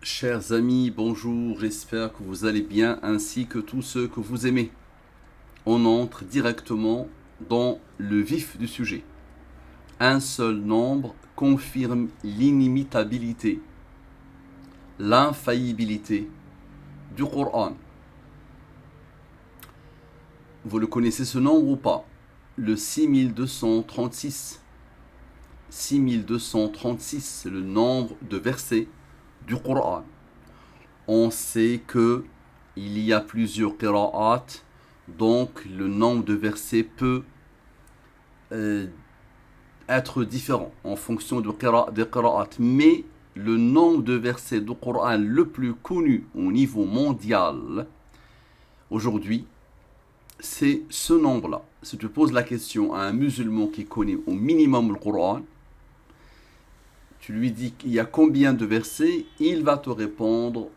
Chers amis, bonjour, j'espère que vous allez bien ainsi que tous ceux que vous aimez. On entre directement dans le vif du sujet. Un seul nombre confirme l'inimitabilité, l'infaillibilité du Coran. Vous le connaissez ce nombre ou pas? Le 6236. 6236, c'est le nombre de versets du Coran. On sait que il y a plusieurs qira'at, donc le nombre de versets peut être différent en fonction des qira'at. Mais le nombre de versets du Coran le plus connu au niveau mondial aujourd'hui, c'est ce nombre-là. Si tu poses la question à un musulman qui connaît au minimum le Coran, tu lui dis qu'il y a combien de versets, il va te répondre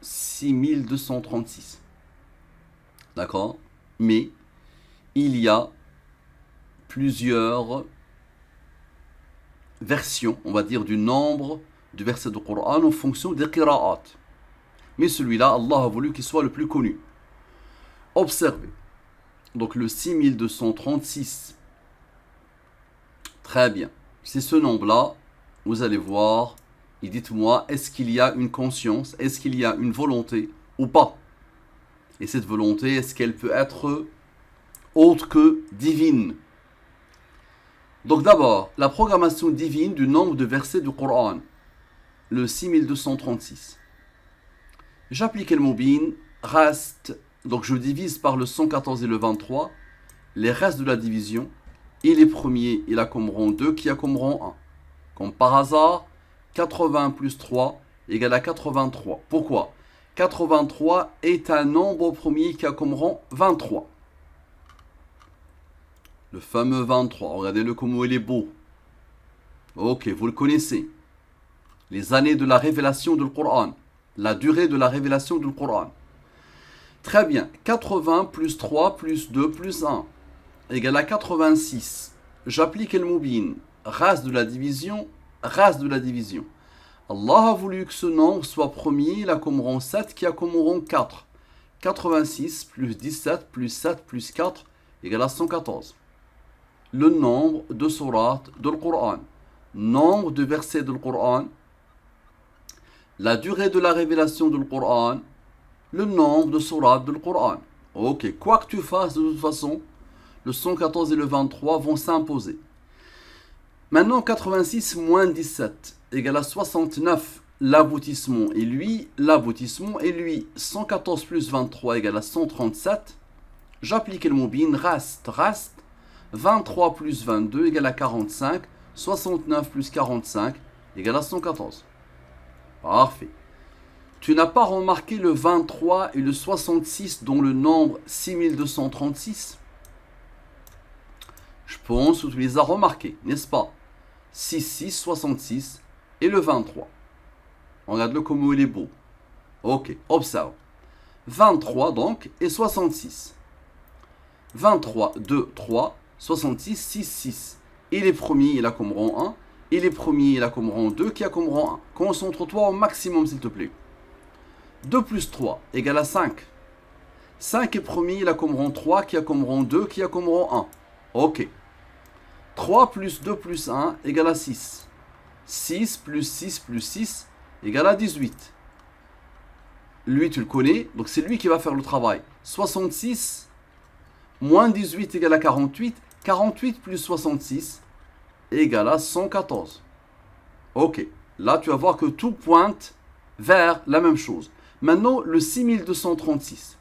6236. D'accord? Mais il y a plusieurs versions, on va dire, du nombre de versets du Coran en fonction des qira'at. Mais celui-là, Allah a voulu qu'il soit le plus connu. Observez. Donc le 6236. Très bien. C'est ce nombre-là. Vous allez voir. Et dites-moi, est-ce qu'il y a une conscience? Est-ce qu'il y a une volonté ou pas? Et cette volonté, est-ce qu'elle peut être autre que divine? Donc d'abord, la programmation divine du nombre de versets du Coran. Le 6236. J'applique le mobile, reste, donc je divise par le 114 et le 23, les restes de la division, et les premiers, il a comme rang 2 qui a comme rang 1. Comme par hasard, 80 plus 3 égale à 83. Pourquoi? 83 est un nombre premier qui a comme rang 23. Le fameux 23, regardez-le comment il est beau. Ok, vous le connaissez. Les années de la révélation du Coran. La durée de la révélation du Coran. Très bien. 80 plus 3 plus 2 plus 1 égale à 86. J'applique le mobile. Race de la division. Race de la division. Allah a voulu que ce nombre soit premier. Il a comme rang 7 qui a comme rang 4. 86 plus 17 plus 7 plus 4 égale à 114. Le nombre de sourates du Coran. Nombre de versets du Coran. La durée de la révélation du Coran, le nombre de sourates du Coran. Ok, quoi que tu fasses, de toute façon, le 114 et le 23 vont s'imposer. Maintenant, 86 moins 17 égale à 69. L'aboutissement est lui, l'aboutissement est lui. 114 plus 23 égale à 137. J'applique le mobile, reste. 23 plus 22 égale à 45. 69 plus 45 égale à 114. Parfait. Tu n'as pas remarqué le 23 et le 66 dans le nombre 6236? Je pense que tu les as remarqués, n'est-ce pas? 6, 66 et le 23. Regarde-le comme il est beau. Ok, observe. 23 donc et 66. 23, 2, 3, 66, 6, 6. Et les premiers, il a comme rang 1. Et les premiers, il a comme rang 2 qui a comme rang 1. Concentre-toi au maximum, s'il te plaît. 2 plus 3 égale à 5. 5 est premier, il a comme rang 3 qui a comme rang 2 qui a comme rang 1. Ok. 3 plus 2 plus 1 égale à 6. 6 plus 6 plus 6 égale à 18. Lui, tu le connais, donc c'est lui qui va faire le travail. 66 moins 18 égale à 48. 48 plus 66 égale à 114. Ok, là tu vas voir que tout pointe vers la même chose. Maintenant, le 6236.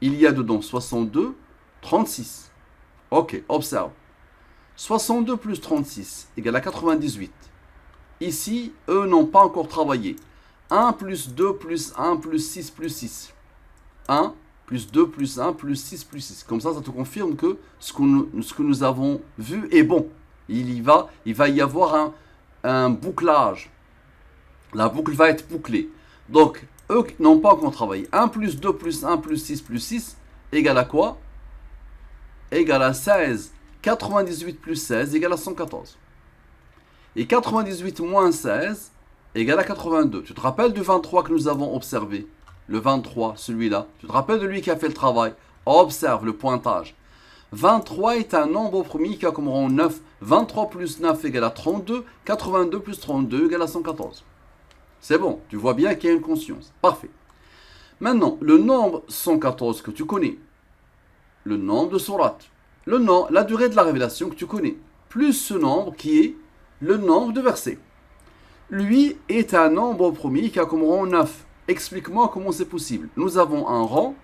Il y a dedans 62, 36. Ok, observe. 62 plus 36 égale à 98. Ici, eux n'ont pas encore travaillé. 1 plus 2 plus 1 plus 6 plus 6. 1 plus 2 plus 1 plus 6 plus 6. Comme ça te confirme que ce que nous avons vu est bon. Il va y avoir un bouclage. La boucle va être bouclée. Donc, eux n'ont pas encore travaillé. 1 plus 2 plus 1 plus 6 égale à quoi? Égale à 16. 98 plus 16 égale à 114. Et 98 moins 16 égale à 82. Tu te rappelles du 23 que nous avons observé? Le 23, celui-là. Tu te rappelles de lui qui a fait le travail? Observe le pointage. 23 est un nombre premier qui a comme rang 9. 23 plus 9 égale à 32. 82 plus 32 égale à 114. C'est bon, tu vois bien qu'il y a une conscience. Parfait. Maintenant, le nombre 114 que tu connais, le nombre de sourates, la durée de la révélation que tu connais, plus ce nombre qui est le nombre de versets. Lui est un nombre premier qui a comme rang 9. Explique-moi comment c'est possible. Nous avons un rang,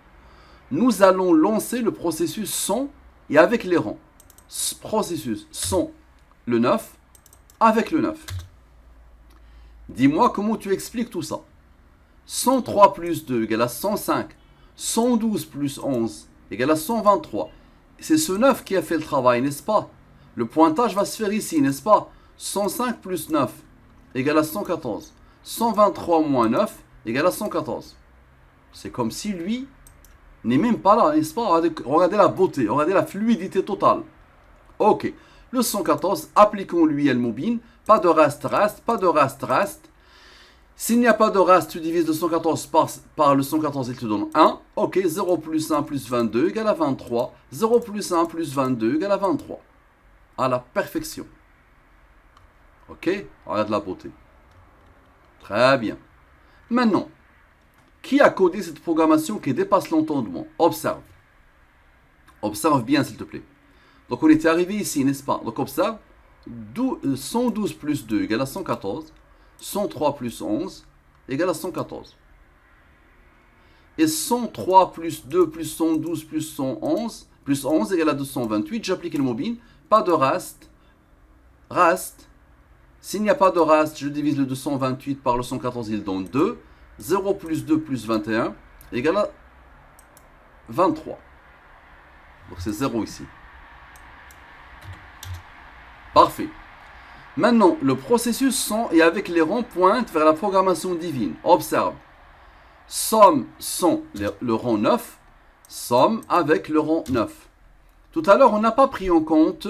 nous allons lancer le processus son et avec les rangs. Processus son, le 9, avec le 9. Dis-moi comment tu expliques tout ça. 103 plus 2 égale à 105. 112 plus 11 égale à 123. C'est ce 9 qui a fait le travail, n'est-ce pas? Le pointage va se faire ici, n'est-ce pas? 105 plus 9 égale à 114. 123 moins 9 égale à 114. C'est comme si lui n'est même pas là, n'est-ce pas? Regardez la beauté, regardez la fluidité totale. Ok, le 114, appliquons-lui Al-Mubin. Pas de reste, pas de reste. S'il n'y a pas de reste, tu divises le 114 par le 114, il te donne 1. Ok, 0 plus 1 plus 22 égale à 23. 0 plus 1 plus 22 égale à 23. À la perfection. Ok, regarde la beauté. Très bien. Maintenant, qui a codé cette programmation qui dépasse l'entendement? Observe. Observe bien, s'il te plaît. Donc, on était arrivé ici, n'est-ce pas? Donc, observe. 112 plus 2 égale à 114. 103 plus 11 égale à 114. Et 103 plus 2 plus 112 plus 111 plus 11 égale à 228. J'applique le mobile. Pas de reste. Reste. S'il n'y a pas de reste, je divise le 228 par le 114, il donne 2. 0 plus 2 plus 21 égale à 23. Donc c'est 0 ici. Parfait. Maintenant, le processus son et avec les rangs pointe vers la programmation divine. Observe. Somme son le rang 9. Somme avec le rang 9. Tout à l'heure, on n'a pas pris en compte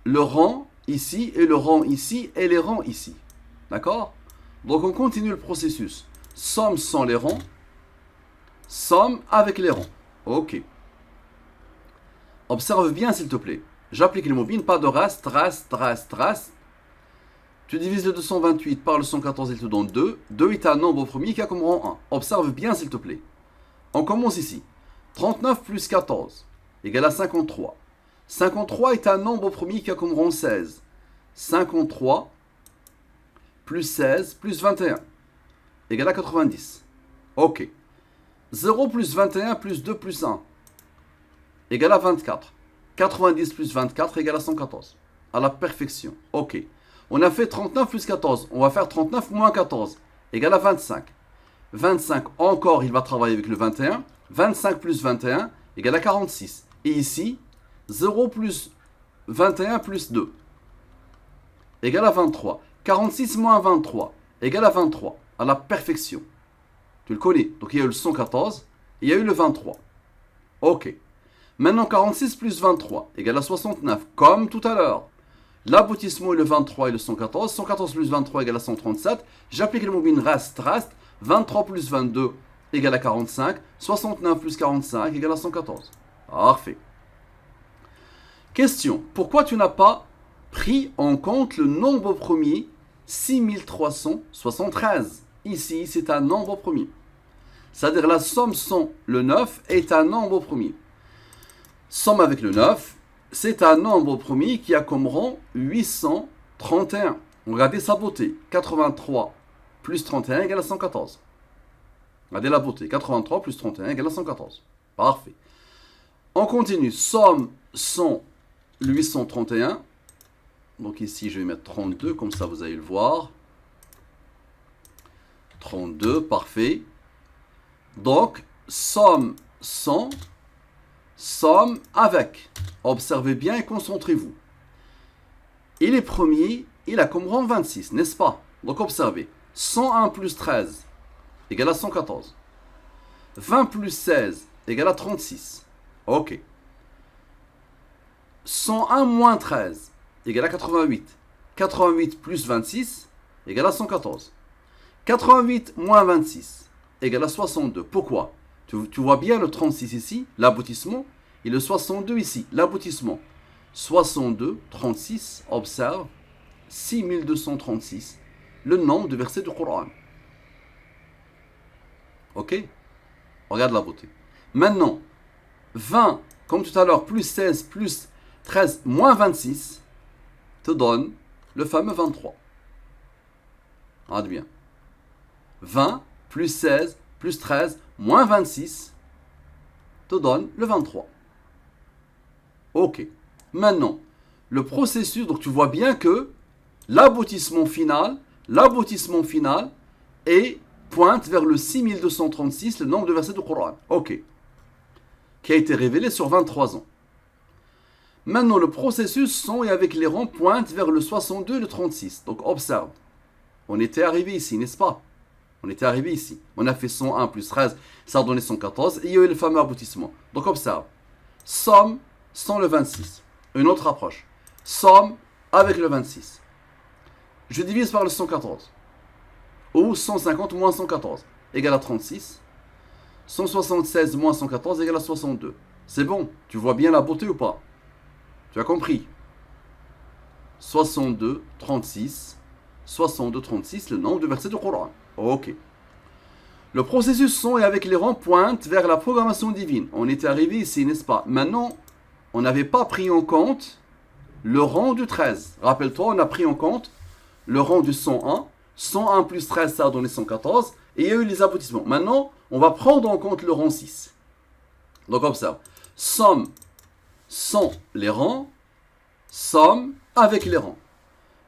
le rang ici et le rang ici et les rangs ici. D'accord? Donc on continue le processus. Somme sans les rangs. Somme avec les rangs. Ok. Observe bien s'il te plaît. J'applique le mobile, pas de reste. Tu divises le 228 par le 114, il te donne 2. 2 est un nombre premier qui a comme rang 1. Observe bien s'il te plaît. On commence ici. 39 plus 14 égale à 53. 53 est un nombre premier qui a comme rang 16. 53 plus 16 plus 21 égale à 90. Ok. 0 plus 21 plus 2 plus 1 égale à 24. 90 plus 24 égale à 114. À la perfection. Ok. On a fait 39 plus 14. On va faire 39 moins 14 égale à 25. 25 encore, il va travailler avec le 21. 25 plus 21 égale à 46. Et ici, 0 plus 21 plus 2 égale à 23. 46 moins 23 égale à 23. À la perfection. Tu le connais. Donc il y a eu le 114 et il y a eu le 23. Ok. Maintenant 46 plus 23 égale à 69. Comme tout à l'heure. L'aboutissement est le 23 et le 114. 114 plus 23 égale à 137. J'applique le mobile reste. 23 plus 22 égale à 45. 69 plus 45 égale à 114. Parfait. Question. Pourquoi tu n'as pas pris en compte le nombre premier 6373? Ici, c'est un nombre premier. C'est-à-dire la somme son le 9 est un nombre premier. Somme avec le 9, c'est un nombre premier qui a comme rang 831. Regardez sa beauté. 83 plus 31 égale à 114. Regardez la beauté. 83 plus 31 égale à 114. Parfait. On continue. Somme son 831. Donc ici, je vais mettre 32, comme ça vous allez le voir. 32, parfait. Donc, somme 100, somme avec. Observez bien et concentrez-vous. Il est premier, il a comme rang 26, n'est-ce pas? Donc, observez. 101 plus 13 égale à 114. 20 plus 16 égale à 36. Ok. 101 moins 13 égale à 88. 88 plus 26 égale à 114. 88 moins 26 égale à 62. Pourquoi? Tu vois bien le 36 ici, l'aboutissement, et le 62 ici, l'aboutissement. 62, 36, observe, 6236, le nombre de versets du Coran. Ok? Regarde la beauté. Maintenant, 20, comme tout à l'heure, plus 16, plus 13, moins 26, te donne le fameux 23. Regarde bien. 20, plus 16, plus 13, moins 26, te donne le 23. Ok. Maintenant, le processus, donc tu vois bien que l'aboutissement final est pointe vers le 6236, le nombre de versets du Coran. Ok. Qui a été révélé sur 23 ans. Maintenant, le processus son et avec les rangs pointe vers le 62 et le 36. Donc, observe. On était arrivé ici, n'est-ce pas? On était arrivé ici. On a fait 101 plus 13, ça a donné 114. Et il y a eu le fameux aboutissement. Donc, observe. Somme sans le 26. Une autre approche. Somme avec le 26. Je divise par le 114. Ou 150 moins 114 égale à 36. 176 moins 114 égale à 62. C'est bon. Tu vois bien la beauté ou pas? Tu as compris? 62, 36. 62, 36, le nombre de versets du Coran. Ok. Le processus son et avec les rangs pointe vers la programmation divine. On était arrivé ici, n'est-ce pas? Maintenant, on n'avait pas pris en compte le rang du 13. Rappelle-toi, on a pris en compte le rang du 101. 101 plus 13, ça a donné 114. Et il y a eu les aboutissements. Maintenant, on va prendre en compte le rang 6. Donc, observe. Somme sans les rangs. Somme avec les rangs.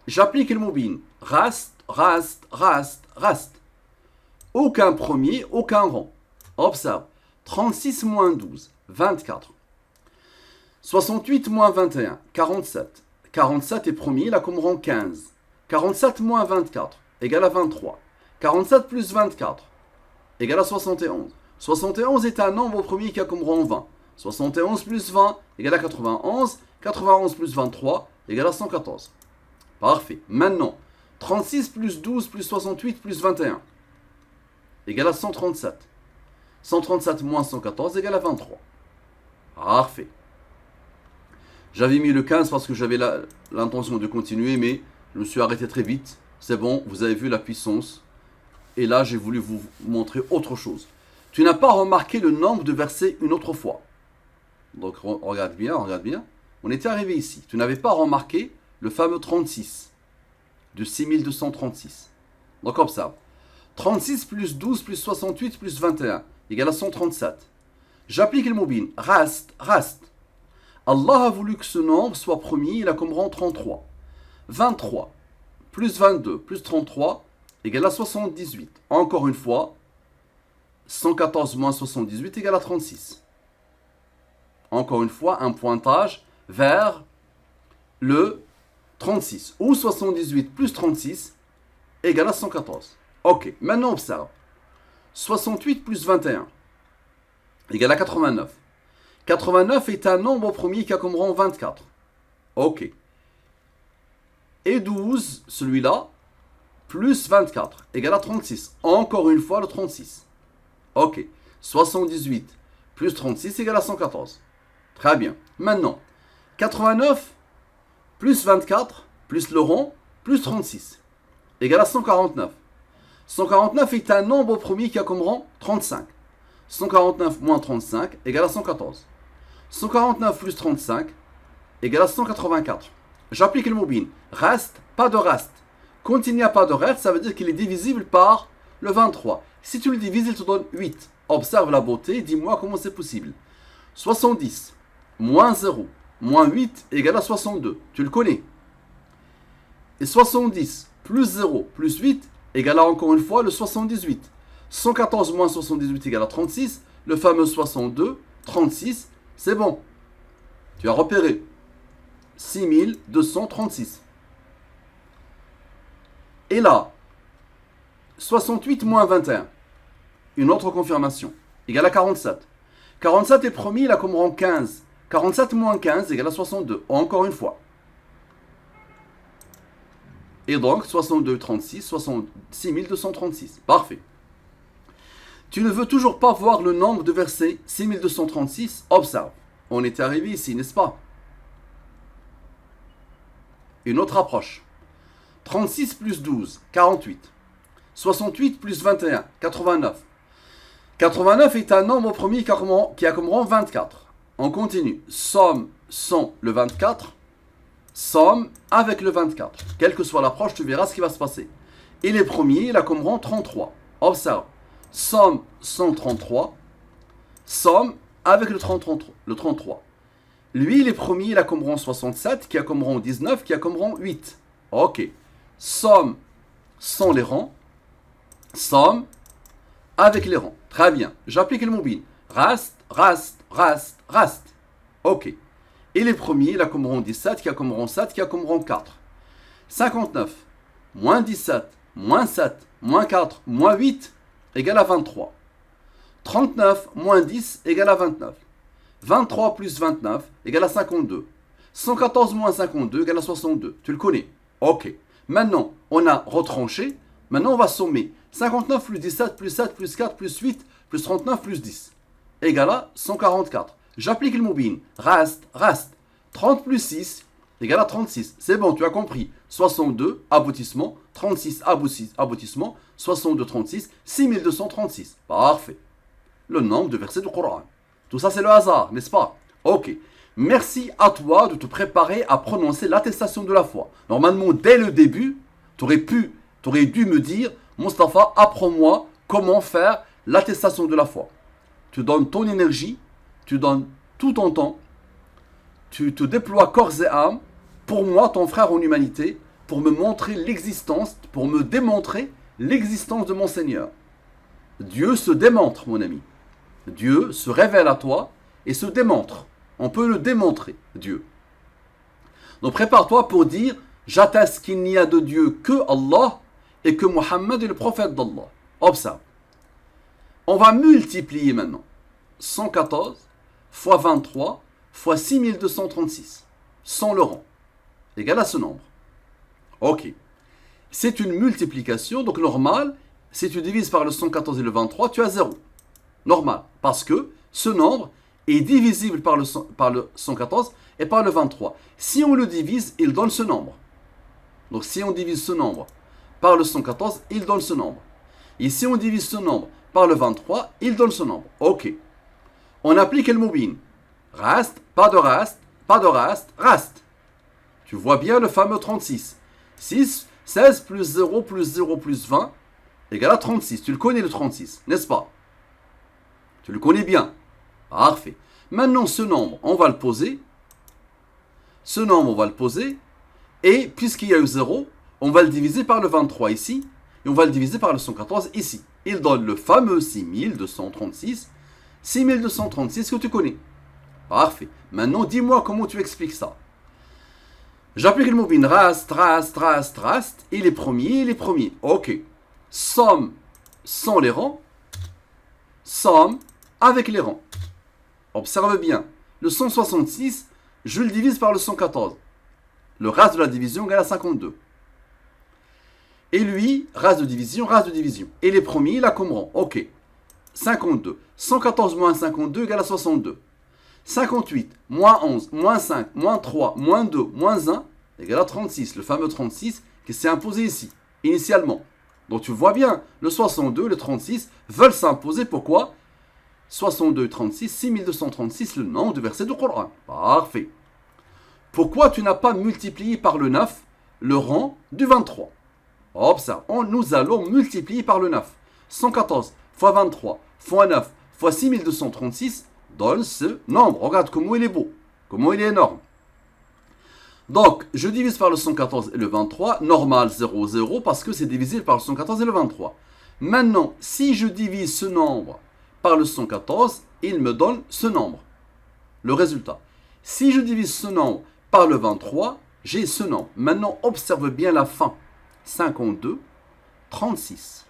J'applique le mobile. Reste, reste, reste, reste. Aucun premier, aucun rang. Observe. 36 moins 12, 24. 68 moins 21, 47. 47 est premier, il a comme rang 15. 47 moins 24, égale à 23. 47 plus 24, égale à 71. 71 est un nombre au premier qui a comme rang 20. 71 plus 20, égale à 91. 91 plus 23, égale à 114. Parfait. Maintenant, 36 plus 12 plus 68 plus 21, égale à 137. 137 moins 114, égale à 23. Parfait. J'avais mis le 15 parce que j'avais l'intention de continuer, mais je me suis arrêté très vite. C'est bon, vous avez vu la puissance. Et là, j'ai voulu vous montrer autre chose. Tu n'as pas remarqué le nombre de versets une autre fois. Donc, regarde bien, regarde bien. On était arrivé ici. Tu n'avais pas remarqué le fameux 36 de 6236. Donc, observe. 36 plus 12 plus 68 plus 21 égale à 137. J'applique le mobile. Reste, reste. Allah a voulu que ce nombre soit premier, il a comme rang 33. 23 plus 22 plus 33 égale à 78. Encore une fois, 114 moins 78 égale à 36. Encore une fois, un pointage vers le 36. Ou 78 plus 36 égale à 114. Ok, maintenant observe. 68 plus 21 égale à 89. 89 est un nombre premier qui a comme rang 24. Ok. Et 12, celui-là, plus 24, égale à 36. Encore une fois, le 36. Ok. 78 plus 36 égale à 114. Très bien. Maintenant, 89 plus 24 plus le rond plus 36 égale à 149. 149 est un nombre premier qui a comme rang 35. 149 moins 35 égale à 114. 149 plus 35 égale à 184. J'applique le mobile. Reste, pas de reste. Quand il n'y a pas de reste, ça veut dire qu'il est divisible par le 23. Si tu le divises, il te donne 8. Observe la beauté, dis-moi comment c'est possible. 70 moins 0 moins 8 égale à 62. Tu le connais. Et 70 plus 0 plus 8 égale à encore une fois le 78. 114 moins 78 égale à 36. Le fameux 62, 36, c'est bon. Tu as repéré. 6236. Et là, 68 moins 21. Une autre confirmation. Égale à 47. 47 est premier, il a comme rang 15. 47 moins 15 égale à 62. Encore une fois. Et donc, 62, 36, 6236. Parfait. Tu ne veux toujours pas voir le nombre de versets 6236? Observe. On est arrivé ici, n'est-ce pas? Une autre approche. 36 plus 12, 48. 68 plus 21, 89. 89 est un nombre premier qui a comme rang 24. On continue. Somme sans le 24. Somme avec le 24. Quelle que soit l'approche, tu verras ce qui va se passer. Et les premiers, il a comme rang 33. Observe. Somme 133. Somme avec le 33. Lui, les premiers, il a comme rang 67, qui a comme rang 19, qui a comme rang 8. Ok. Somme sans les rangs. Somme avec les rangs. Très bien. J'applique le mobile. Reste, reste, reste, reste. Ok. Et les premiers, il a comme rang 17, qui a comme rang 7, qui a comme rang 4. 59, moins 17, moins 7, moins 4, moins 8, égale à 23. 39, moins 10, égale à 29. 23 plus 29, égale à 52. 114 moins 52, égale à 62. Tu le connais? Ok. Maintenant, on a retranché. Maintenant, on va sommer. 59 plus 17 plus 7 plus 4 plus 8 plus 39 plus 10. Égale à 144. J'applique le mobile. Reste, reste. 30 plus 6 égale à 36. C'est bon, tu as compris. 62, aboutissement. 36, aboutissement. 62, 36. 6236. Parfait. Le nombre de versets du Coran. Tout ça, c'est le hasard, n'est-ce pas? Ok. Merci à toi de te préparer à prononcer l'attestation de la foi. Normalement, dès le début, tu aurais dû me dire, Mustapha, apprends-moi comment faire l'attestation de la foi. Tu donnes ton énergie, tu donnes tout ton temps, tu te déploies corps et âme pour moi, ton frère en humanité, pour me montrer l'existence, pour me démontrer l'existence de mon Seigneur. Dieu se démontre, mon ami. Dieu se révèle à toi et se démontre. On peut le démontrer, Dieu. Donc prépare-toi pour dire, j'atteste qu'il n'y a de Dieu que Allah et que Mohammed est le prophète d'Allah. Observe. On va multiplier maintenant. 114 fois 23 fois 6236. Sans le rang. Égal à ce nombre. Ok. C'est une multiplication, donc normal, si tu divises par le 114 et le 23, tu as 0. Normal. Parce que ce nombre est divisible par le 114 et par le 23. Si on le divise, il donne ce nombre. Donc si on divise ce nombre par le 114, il donne ce nombre. Et si on divise ce nombre par le 23, il donne ce nombre. Ok. On applique le mobile. Reste, pas de reste, pas de reste, reste. Tu vois bien le fameux 36. 16 plus 0 plus 0 plus 20 égale à 36. Tu le connais le 36, n'est-ce pas? Tu le connais bien. Parfait. Maintenant, ce nombre, on va le poser. Ce nombre, on va le poser. Et puisqu'il y a eu 0, on va le diviser par le 23 ici. Et on va le diviser par le 114 ici. Il donne le fameux 6236. 6236 que tu connais. Parfait. Maintenant, dis-moi comment tu expliques ça. J'applique le mobile. Reste, reste, reste, reste. Et les premiers. Ok. Somme sans les rangs. Somme avec les rangs. Observe bien. Le 166, je le divise par le 114. Le reste de la division égale à 52. Et lui, reste de division, reste de division. Et les premiers, il a comme rang. Ok. 52. 114 moins 52 égale à 62. 58, moins 11, moins 5, moins 3, moins 2, moins 1 égale à 36. Le fameux 36 qui s'est imposé ici, initialement. Donc tu vois bien, le 62 et le 36 veulent s'imposer. Pourquoi? 62 et 36, 6236, le nombre de versets du Coran. Parfait. Pourquoi tu n'as pas multiplié par le 9 le rang du 23? Observe, nous allons multiplier par le 9. 114 fois 23 fois 9 fois 6236 donne ce nombre. Regarde comment il est beau, comment il est énorme. Donc, je divise par le 114 et le 23, normal 0, 0, parce que c'est divisible par le 114 et le 23. Maintenant, si je divise ce nombre par le 114, il me donne ce nombre. Le résultat. Si je divise ce nombre par le 23, j'ai ce nombre. Maintenant, observe bien la fin. 52, 36.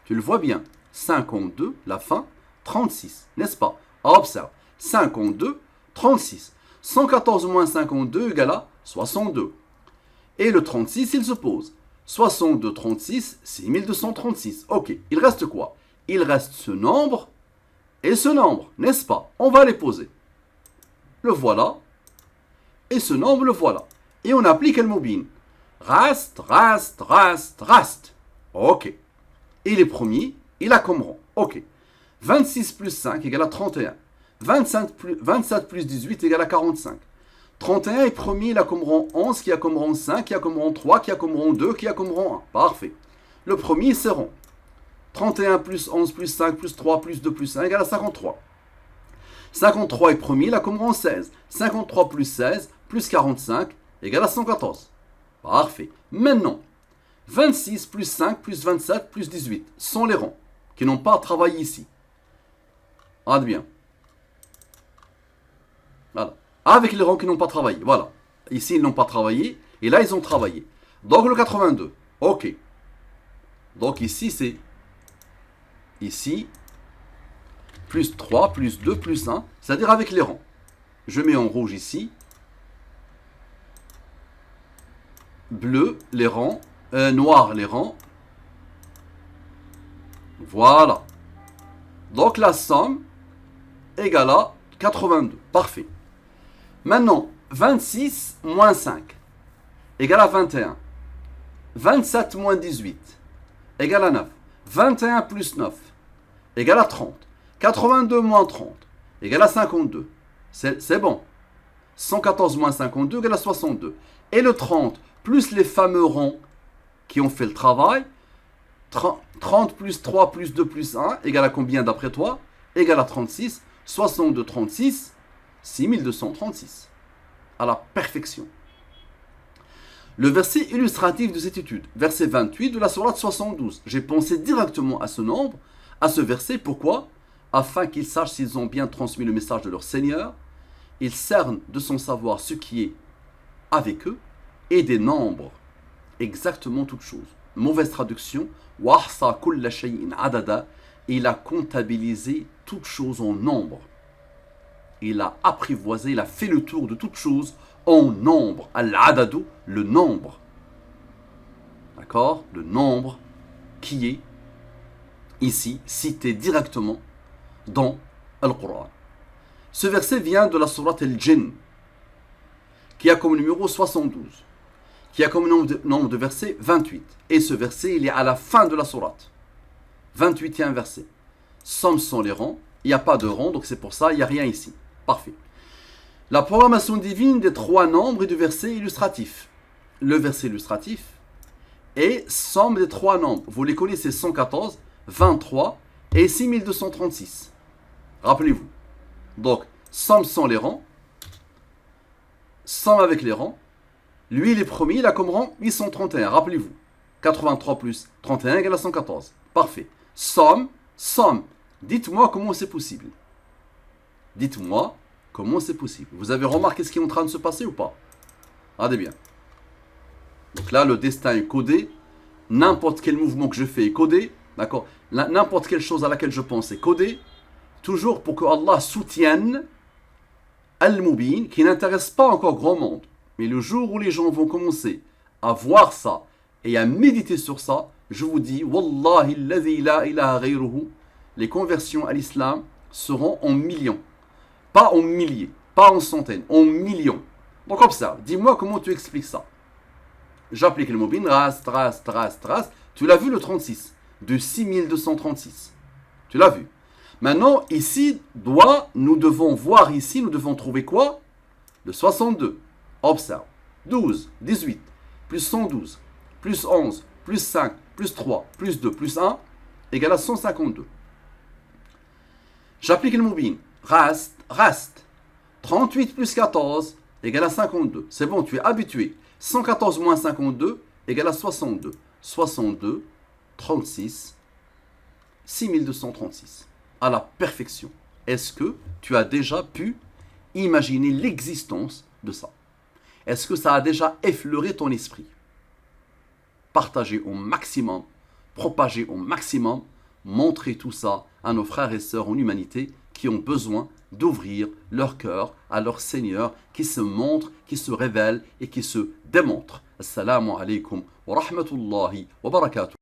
Tu le vois bien. 52, la fin, 36. N'est-ce pas? Observe. 52, 36. 114 moins 52 égale à 62. Et le 36, il se pose. 62, 36, 6236. Ok, il reste quoi? Il reste ce nombre et ce nombre, n'est-ce pas? On va les poser. Le voilà. Et ce nombre, le voilà. Et on applique le mobile. Reste, reste, reste, reste. Ok. Et les premiers, il a comme rang. Ok. 26 plus 5 égale à 31. 27 plus 18 égale à 45. 31 est premier, il a comme rang 11, qui a comme rang 5, qui a comme rang 3, qui a comme rang 2, qui a comme rang 1. Parfait. Le premier, c'est rang. 31 plus 11 plus 5 plus 3 plus 2 plus 1 égale à 53. 53 est premier, il a comme rang 16. 53 plus 16 plus 45 égale à 114. Parfait. Maintenant, 26 plus 5 plus 27 plus 18 sont les rangs qui n'ont pas travaillé ici. Regarde bien. Voilà. Avec les rangs qui n'ont pas travaillé. Voilà. Ici, ils n'ont pas travaillé. Et là, ils ont travaillé. Donc, le 82. OK. Donc, ici, c'est... Ici, plus 3, plus 2, plus 1. C'est-à-dire avec les rangs. Je mets en rouge ici. Bleu, les rangs. Noir, les rangs. Voilà. Donc, la somme égale à 82. Parfait. Maintenant, 26 moins 5 égale à 21. 27 moins 18 égale à 9. 21 plus 9 égale à 30. 82 moins 30 égale à 52. C'est bon. 114 moins 52 égale à 62. Et le 30 plus les fameux rangs qui ont fait le travail. 30 plus 3 plus 2 plus 1 égale à combien d'après toi? Égale à 36. 62, 36. 6236. À la perfection. Le verset illustratif de cette étude, verset 28 de la sourate 72. J'ai pensé directement à ce nombre, à ce verset. Pourquoi? Afin qu'ils sachent s'ils ont bien transmis le message de leur Seigneur. Ils cernent de son savoir ce qui est avec eux et des nombres. Exactement toutes choses. Mauvaise traduction. Wahsa kulla shay'in adada. Il a comptabilisé toutes choses en nombre. Il a apprivoisé, il a fait le tour de toutes choses en nombre. Al-adadu, le nombre. D'accord? Le nombre qui est ici cité directement dans le Coran. Ce verset vient de la sourate Al-Jinn, qui a comme numéro 72, qui a comme nombre de versets 28. Et ce verset, il est à la fin de la sourate. 28e verset. Somme sont les rangs. Il n'y a pas de rang, donc c'est pour ça, il n'y a rien ici. Parfait. La programmation divine des trois nombres et du verset illustratif. Le verset illustratif est somme des trois nombres. Vous les connaissez, 114, 23 et 6236. Rappelez-vous. Donc, somme sont les rangs. Somme avec les rangs. Lui, il est premier, il a comme rang 831. Rappelez-vous. 83 plus 31 égale à 114. Parfait. Somme. Dites-moi comment c'est possible. Dites-moi comment c'est possible. Vous avez remarqué ce qui est en train de se passer ou pas? Regardez bien. Donc là, le destin est codé. N'importe quel mouvement que je fais est codé. D'accord? N'importe quelle chose à laquelle je pense est codé. Toujours pour que Allah soutienne Al-Mubin, qui n'intéresse pas encore grand monde. Mais le jour où les gens vont commencer à voir ça et à méditer sur ça, je vous dis, Wallahi alladhi la ilaha ghayruhu, les conversions à l'islam seront en millions. Pas en milliers, pas en centaines, en millions. Donc observe, dis-moi comment tu expliques ça. J'applique le mobile, rast. Tu l'as vu le 36, de 6236. Tu l'as vu. Maintenant, ici, nous devons voir ici, nous devons trouver quoi? Le 62. Observe. 12, 18, plus 112, plus 11, plus 5, plus 3, plus 2, plus 1, égale à 152. J'applique le mobile. Rast. 38 plus 14 égale à 52. C'est bon, tu es habitué. 114 moins 52 égale à 62. 62, 36, 6236. À la perfection. Est-ce que tu as déjà pu imaginer l'existence de ça? Est-ce que ça a déjà effleuré ton esprit? Partagez au maximum, propagez au maximum, montrez tout ça à nos frères et sœurs en humanité qui ont besoin d'ouvrir leur cœur à leur Seigneur qui se montre, qui se révèle et qui se démontre. Assalamu alaikum wa rahmatullahi wa barakatuh.